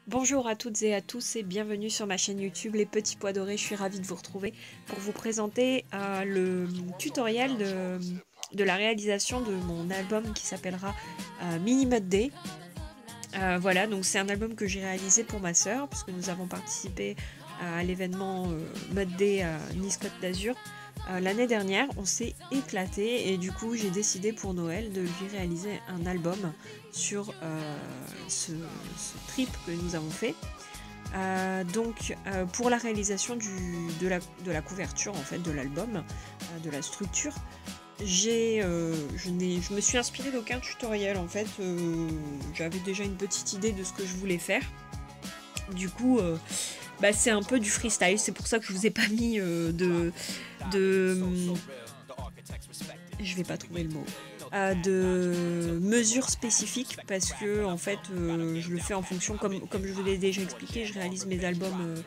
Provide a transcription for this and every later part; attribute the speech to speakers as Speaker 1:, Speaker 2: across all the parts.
Speaker 1: Bonjour à toutes et à tous et bienvenue sur ma chaîne YouTube Les Petits Pois Dorés. Je suis ravie de vous retrouver pour vous présenter le tutoriel de la réalisation de mon album qui s'appellera Mini Mud Day. Voilà, donc c'est un album que j'ai réalisé pour ma sœur puisque nous avons participé à l'événement Mud Day à Nice Côte d'Azur. L'année dernière, on s'est éclaté et du coup j'ai décidé pour Noël de lui réaliser un album sur ce trip que nous avons fait. Pour la réalisation de la couverture en fait de l'album, de la structure, je me suis inspirée d'aucun tutoriel en fait. J'avais déjà une petite idée de ce que je voulais faire. Du coup, c'est un peu du freestyle, c'est pour ça que je vous ai pas mis je vais pas trouver le mot, de mesures spécifiques parce que en fait je le fais en fonction, comme je vous l'ai déjà expliqué, je réalise mes albums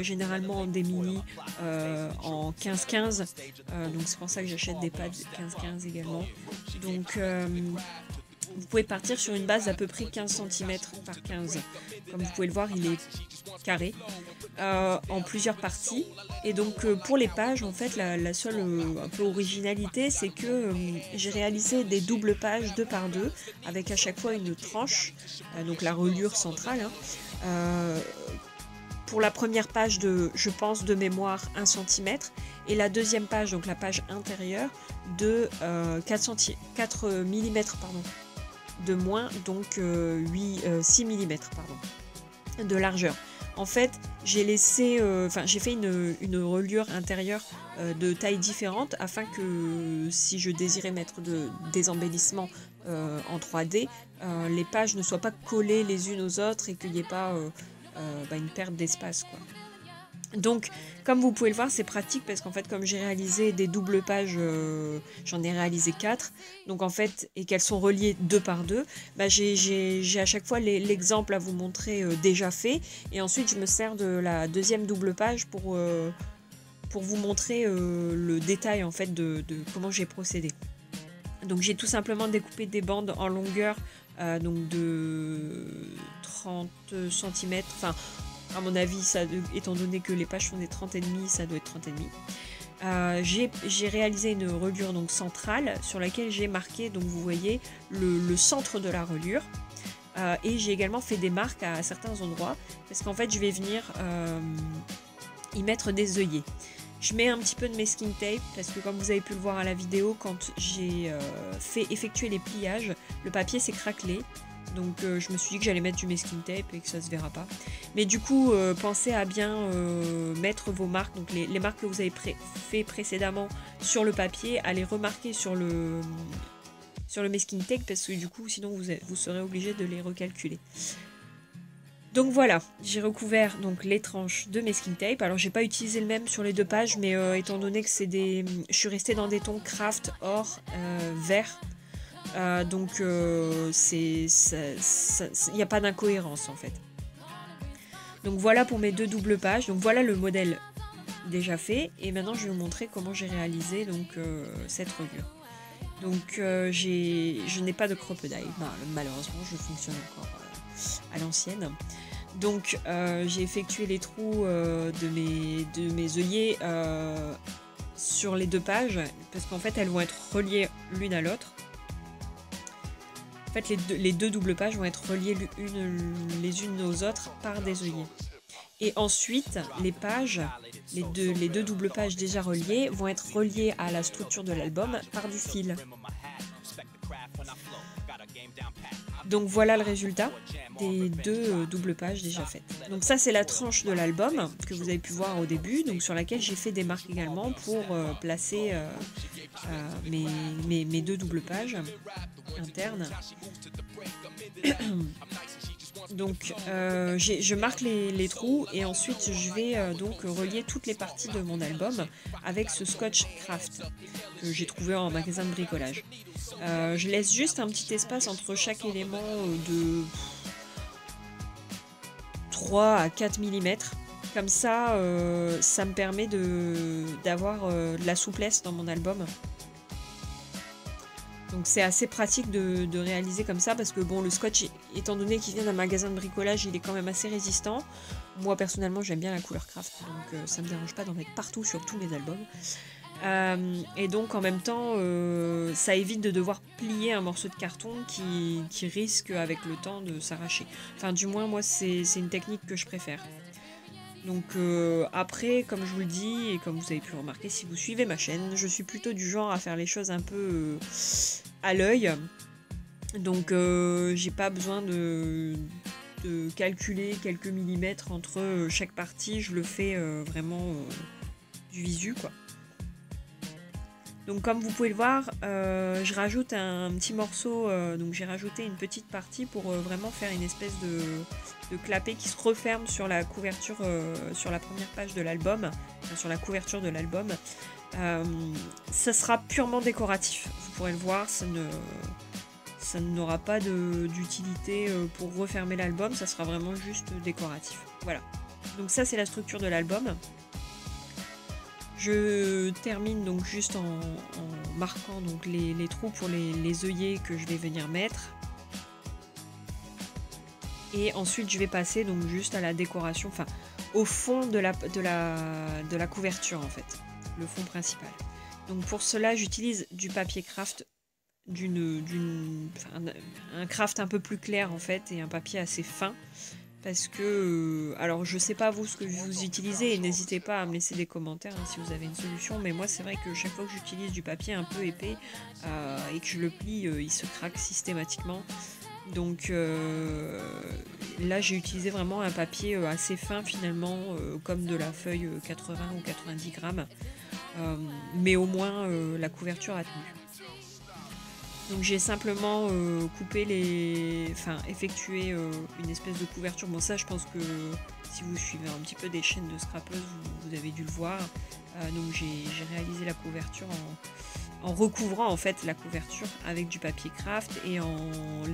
Speaker 1: généralement en des mini en 15-15, donc c'est pour ça que j'achète des pads 15-15 également. Donc vous pouvez partir sur une base d'à peu près 15 cm par 15. Comme vous pouvez le voir, il est carré en plusieurs parties. Et donc pour les pages, en fait, la seule un peu originalité, c'est que j'ai réalisé des doubles pages 2 par 2 avec à chaque fois une tranche, donc la reliure centrale. Pour la première page je pense de mémoire 1 cm, et la deuxième page, donc la page intérieure, de 4 mm pardon, de moins, donc 6 mm pardon, de largeur. En fait, j'ai laissé, j'ai fait une reliure intérieure de taille différente afin que si je désirais mettre des embellissements en 3D, les pages ne soient pas collées les unes aux autres et qu'il n'y ait pas une perte d'espace, quoi. Donc, comme vous pouvez le voir, c'est pratique parce qu'en fait, comme j'ai réalisé des doubles pages, j'en ai réalisé 4, donc en fait, et qu'elles sont reliées 2 par 2, j'ai à chaque fois l'exemple à vous montrer déjà fait, et ensuite je me sers de la deuxième double page pour vous montrer le détail en fait de comment j'ai procédé. Donc j'ai tout simplement découpé des bandes en longueur, donc de 30 cm, enfin à mon avis, étant donné que les pages sont des 30,5, ça doit être 30,5. J'ai réalisé une reliure donc centrale sur laquelle j'ai marqué, donc vous voyez, le centre de la reliure. Et j'ai également fait des marques à certains endroits parce qu'en fait je vais venir y mettre des œillets. Je mets un petit peu de masking tape parce que, comme vous avez pu le voir à la vidéo, quand j'ai fait effectuer les pliages, le papier s'est craquelé. Donc je me suis dit que j'allais mettre du masking tape et que ça se verra pas. Mais du coup, pensez à bien mettre vos marques, donc les marques que vous avez fait précédemment sur le papier, à les remarquer sur le masking tape parce que du coup, sinon vous serez obligé de les recalculer. Donc voilà, j'ai recouvert donc les tranches de masking tape. Alors j'ai pas utilisé le même sur les deux pages, mais étant donné que je suis restée dans des tons craft, or, vert. Donc il n'y a pas d'incohérence en fait. Donc voilà pour mes deux doubles pages. Donc voilà le modèle déjà fait. Et maintenant je vais vous montrer comment j'ai réalisé donc cette reliure. Donc je n'ai pas de crocodile. Malheureusement, je fonctionne encore à l'ancienne. Donc j'ai effectué les trous de mes œillets sur les deux pages parce qu'en fait elles vont être reliées l'une à l'autre. En fait, les deux doubles pages vont être reliées les unes aux autres par des œillets. Et ensuite, les deux doubles pages déjà reliées vont être reliées à la structure de l'album par du fil. Donc voilà le résultat des deux doubles pages déjà faites. Donc ça, c'est la tranche de l'album que vous avez pu voir au début, donc sur laquelle j'ai fait des marques également pour placer mes deux doubles pages internes. Donc je marque les trous et ensuite je vais donc relier toutes les parties de mon album avec ce scotch craft que j'ai trouvé en magasin de bricolage. Je laisse juste un petit espace entre chaque élément de 3 à 4 mm. Comme ça, ça me permet d'avoir de la souplesse dans mon album. Donc c'est assez pratique de réaliser comme ça parce que bon, le scotch, étant donné qu'il vient d'un magasin de bricolage, il est quand même assez résistant. Moi personnellement j'aime bien la couleur craft, donc ça me dérange pas d'en mettre partout sur tous mes albums. Et donc en même temps ça évite de devoir plier un morceau de carton qui risque avec le temps de s'arracher. Enfin du moins moi c'est une technique que je préfère. Donc après, comme je vous le dis, et comme vous avez pu le remarquer si vous suivez ma chaîne, je suis plutôt du genre à faire les choses un peu à l'œil. Donc j'ai pas besoin de calculer quelques millimètres entre chaque partie, je le fais vraiment du visu quoi. Donc comme vous pouvez le voir, je rajoute un petit morceau, donc j'ai rajouté une petite partie pour vraiment faire une espèce de clapet qui se referme sur la couverture, sur la première page de l'album, enfin, sur la couverture de l'album. Ça sera purement décoratif, vous pourrez le voir, ça n'aura pas d'utilité pour refermer l'album, ça sera vraiment juste décoratif. Voilà, donc ça c'est la structure de l'album. Je termine donc juste en marquant donc les trous pour les œillets que je vais venir mettre. Et ensuite je vais passer donc juste à la décoration, enfin au fond de la couverture en fait, le fond principal. Donc pour cela j'utilise du papier craft, un craft un peu plus clair en fait et un papier assez fin. Parce que, alors je sais pas vous ce que vous utilisez et n'hésitez pas à me laisser des commentaires hein, si vous avez une solution, mais moi c'est vrai que chaque fois que j'utilise du papier un peu épais et que je le plie, il se craque systématiquement. Donc là j'ai utilisé vraiment un papier assez fin finalement, comme de la feuille 80 ou 90 grammes, mais au moins la couverture a tenu. Donc j'ai simplement effectué une espèce de couverture. Bon ça je pense que si vous suivez un petit peu des chaînes de scrapeuses, vous avez dû le voir. Donc j'ai réalisé la couverture en recouvrant en fait la couverture avec du papier craft et en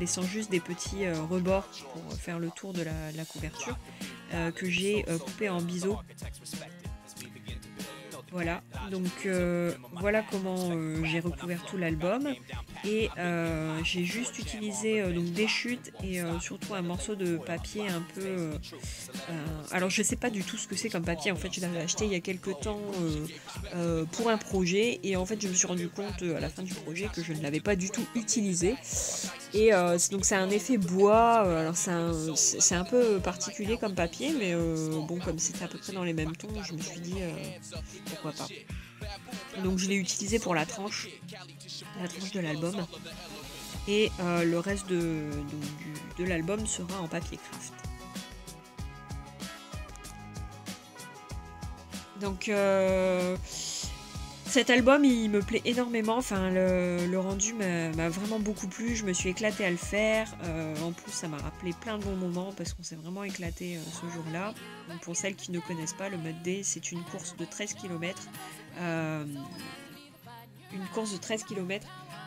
Speaker 1: laissant juste des petits rebords pour faire le tour de la couverture que j'ai coupé en biseau. Voilà, donc voilà comment j'ai recouvert tout l'album et j'ai juste utilisé donc des chutes et surtout un morceau de papier un peu... alors je sais pas du tout ce que c'est comme papier, en fait je l'avais acheté il y a quelques temps pour un projet et en fait je me suis rendu compte à la fin du projet que je ne l'avais pas du tout utilisé. Et donc c'est un effet bois, alors c'est un peu particulier comme papier, mais bon comme c'était à peu près dans les mêmes tons, je me suis dit pourquoi pas. Donc je l'ai utilisé pour la tranche de l'album, et le reste de l'album sera en papier craft. Donc cet album il me plaît énormément, enfin le rendu m'a vraiment beaucoup plu, je me suis éclatée à le faire, en plus ça m'a rappelé plein de bons moments parce qu'on s'est vraiment éclaté ce jour-là. Pour celles qui ne connaissent pas, le Mud Day c'est une course de 13 km,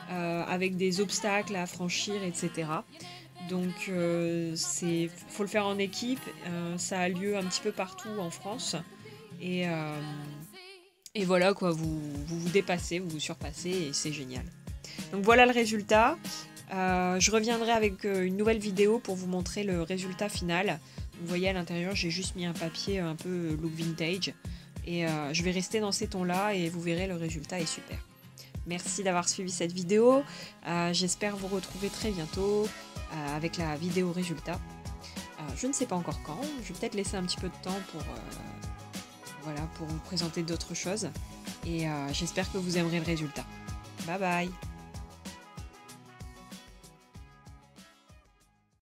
Speaker 1: avec des obstacles à franchir, etc. Donc faut le faire en équipe, ça a lieu un petit peu partout en France et voilà quoi, vous dépassez, vous surpassez et c'est génial. Donc voilà le résultat. Je reviendrai avec une nouvelle vidéo pour vous montrer le résultat final. Vous voyez à l'intérieur j'ai juste mis un papier un peu look vintage et je vais rester dans ces tons là et vous verrez le résultat est super. Merci d'avoir suivi cette vidéo, j'espère vous retrouver très bientôt avec la vidéo résultat. Je ne sais pas encore quand, je vais peut-être laisser un petit peu de temps pour vous présenter d'autres choses et j'espère que vous aimerez le résultat. Bye bye.